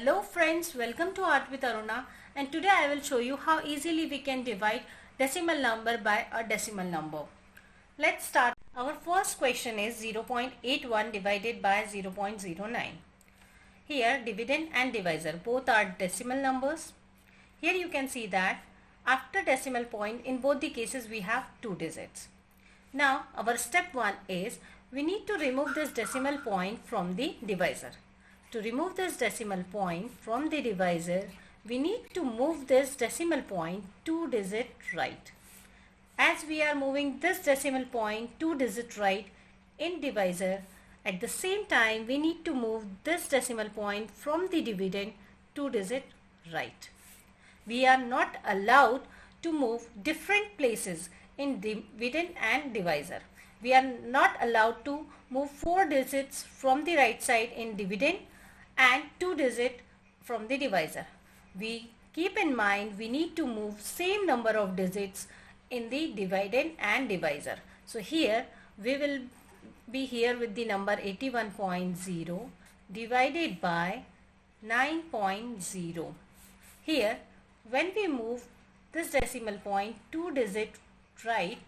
Hello friends, welcome to Art with Aruna, and today I will show you how easily we can divide decimal number by a decimal number. Let's start. Our first question is 0.81 divided by 0.09. Here dividend and divisor both are decimal numbers. Here you can see that after decimal point in both the cases we have two digits. Now our step 1 is we need to remove this decimal point from the divisor. To remove this decimal point from the divisor, we need to move this decimal point 2 digit right. As we are moving this decimal point 2 digit right in divisor, at the same time we need to move this decimal point from the dividend 2 digit right. We are not allowed to move different places in dividend and divisor. We are not allowed to move 4 digits from the right side in dividend and 2 digit from the divisor. We keep in mind we need to move same number of digits in the dividend and divisor. So here we will be here with the number 81.0 divided by 9.0. Here when we move this decimal point 2 digit right,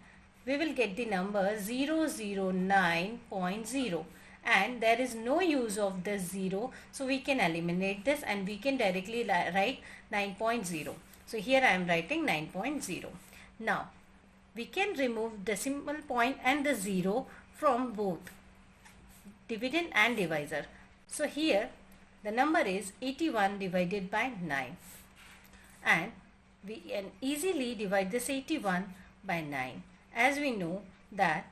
we will get the number 009.0. and there is no use of this 0, so we can eliminate this and we can directly write 9.0. So here I am writing 9.0. Now we can remove decimal point and the 0 from both dividend and divisor. So here the number is 81 divided by 9, and we can easily divide this 81 by 9. As we know that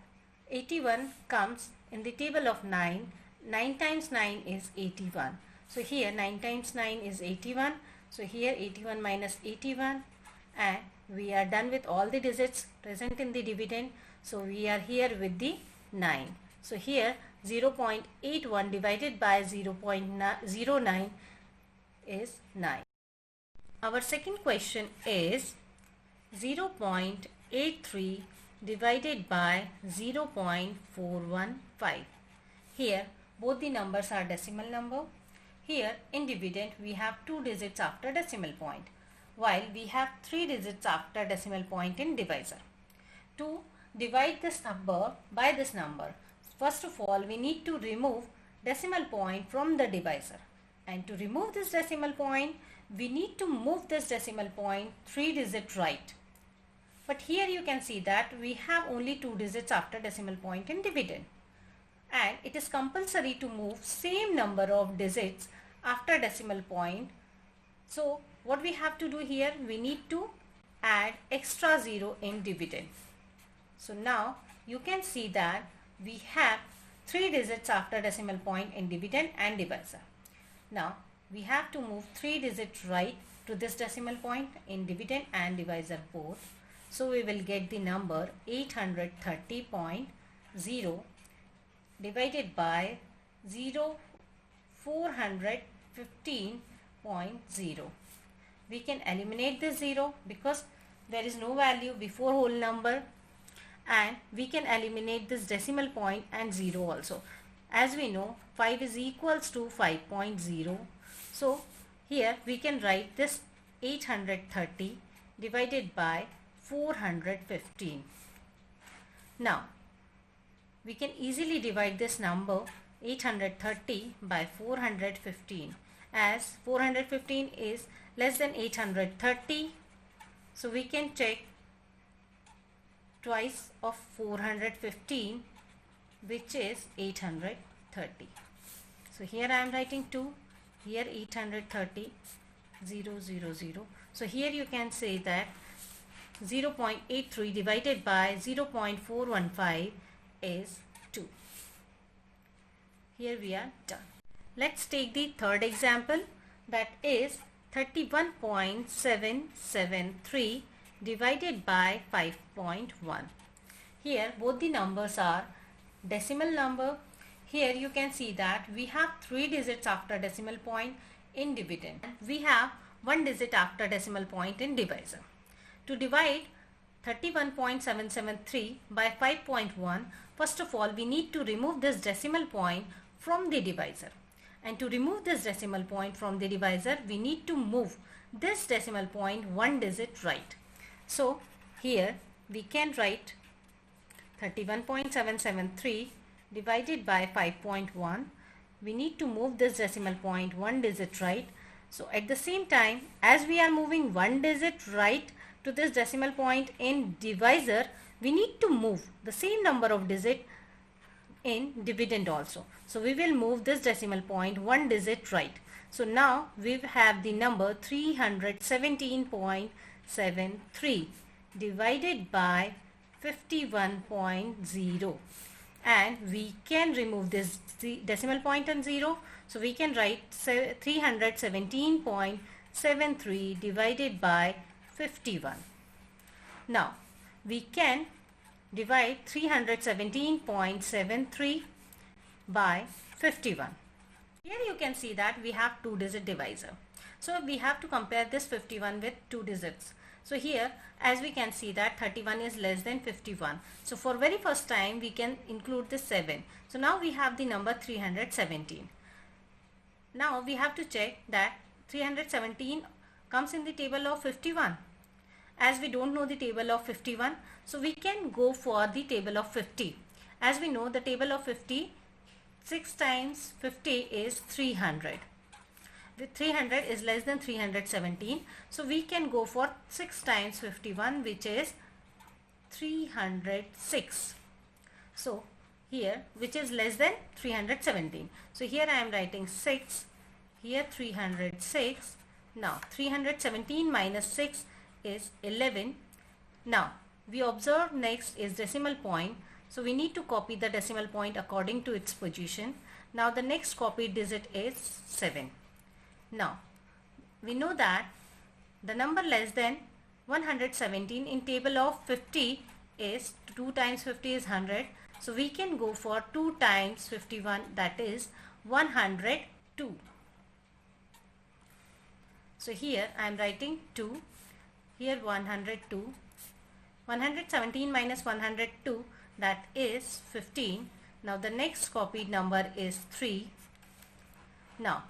81 comes in the table of 9, 9 times 9 is 81. So here 9 times 9 is 81. So here 81 minus 81, and we are done with all the digits present in the dividend. So we are here with the 9. So here 0.81 divided by 0.09 is 9. Our second question is 0.83 divided by 0.415. Here both the numbers are decimal number. Here in dividend we have 2 digits after decimal point, while we have 3 digits after decimal point in divisor. To divide this number by this number, first of all we need to remove decimal point from the divisor, and to remove this decimal point we need to move this decimal point 3 digit right. But here you can see that we have only 2 digits after decimal point in dividend, and it is compulsory to move same number of digits after decimal point. So what we have to do here, we need to add extra 0 in dividend. So now you can see that we have 3 digits after decimal point in dividend and divisor. Now we have to move 3 digits right to this decimal point in dividend and divisor both. So we will get the number 830.0 divided by 415.0. We can eliminate this 0 because there is no value before whole number, and we can eliminate this decimal point and 0 also. As we know 5 is equals to 5.0. So here we can write this 830 divided by 415. Now we can easily divide this number 830 by 415, as 415 is less than 830. So we can check twice of 415, which is 830. So here I am writing 2, here 830, 0, 0, 0. So here you can say that 0.83 divided by 0.415 is 2. Here we are done. Let's take the third example, that is 31.773 divided by 5.1. Here both the numbers are decimal number. Here you can see that we have 3 digits after decimal point in dividend. We have 1 digit after decimal point in divisor. To divide 31.773 by 5.1, first of all we need to remove this decimal point from the divisor. And to remove this decimal point from the divisor, we need to move this decimal point one digit right. So here we can write 31.773 divided by 5.1. We need to move this decimal point one digit right. So at the same time, as we are moving one digit right to this decimal point in divisor, we need to move the same number of digit in dividend also. So we will move this decimal point one digit right. So now we have the number 317.73 divided by 51.0, and we can remove this decimal point and 0. So we can write 317.73 divided by 51. Now we can divide 317.73 by 51. Here you can see that we have two digit divisor. So we have to compare this 51 with two digits. So here, as we can see that 31 is less than 51. So for very first time we can include the 7. So now we have the number 317. Now we have to check that 317 comes in the table of 51. As we don't know the table of 51, so we can go for the table of 50. As we know the table of 50, 6 times 50 is 300. With 300 is less than 317. So we can go for 6 times 51, which is 306. So here, which is less than 317. So here I am writing 6, here 306. Now 317 minus 6 is 11. Now we observe next is decimal point. So we need to copy the decimal point according to its position. Now the next copied digit is 7. Now we know that the number less than 117 in table of 50 is 2 times 50 is 100. So we can go for 2 times 51, that is 102. So here I am writing 2, here 102. 117 minus 102, that is 15. Now the next copied number is 3. Now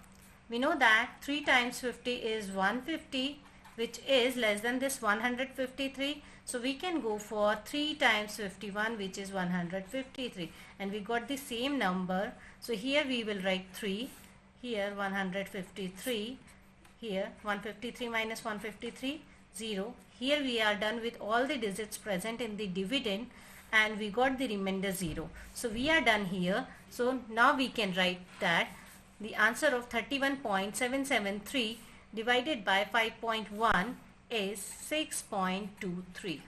we know that 3 times 50 is 150, which is less than this 153. So we can go for 3 times 51, which is 153, and we got the same number. So here we will write 3, here 153, here 153 minus 153, 0. Here we are done with all the digits present in the dividend, and we got the remainder 0. So we are done here. So now we can write that the answer of 31.773 divided by 5.1 is 6.23.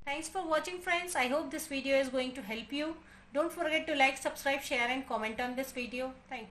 Thanks for watching, friends. I hope this video is going to help you. Don't forget to like, subscribe, share and comment on this video. Thank you.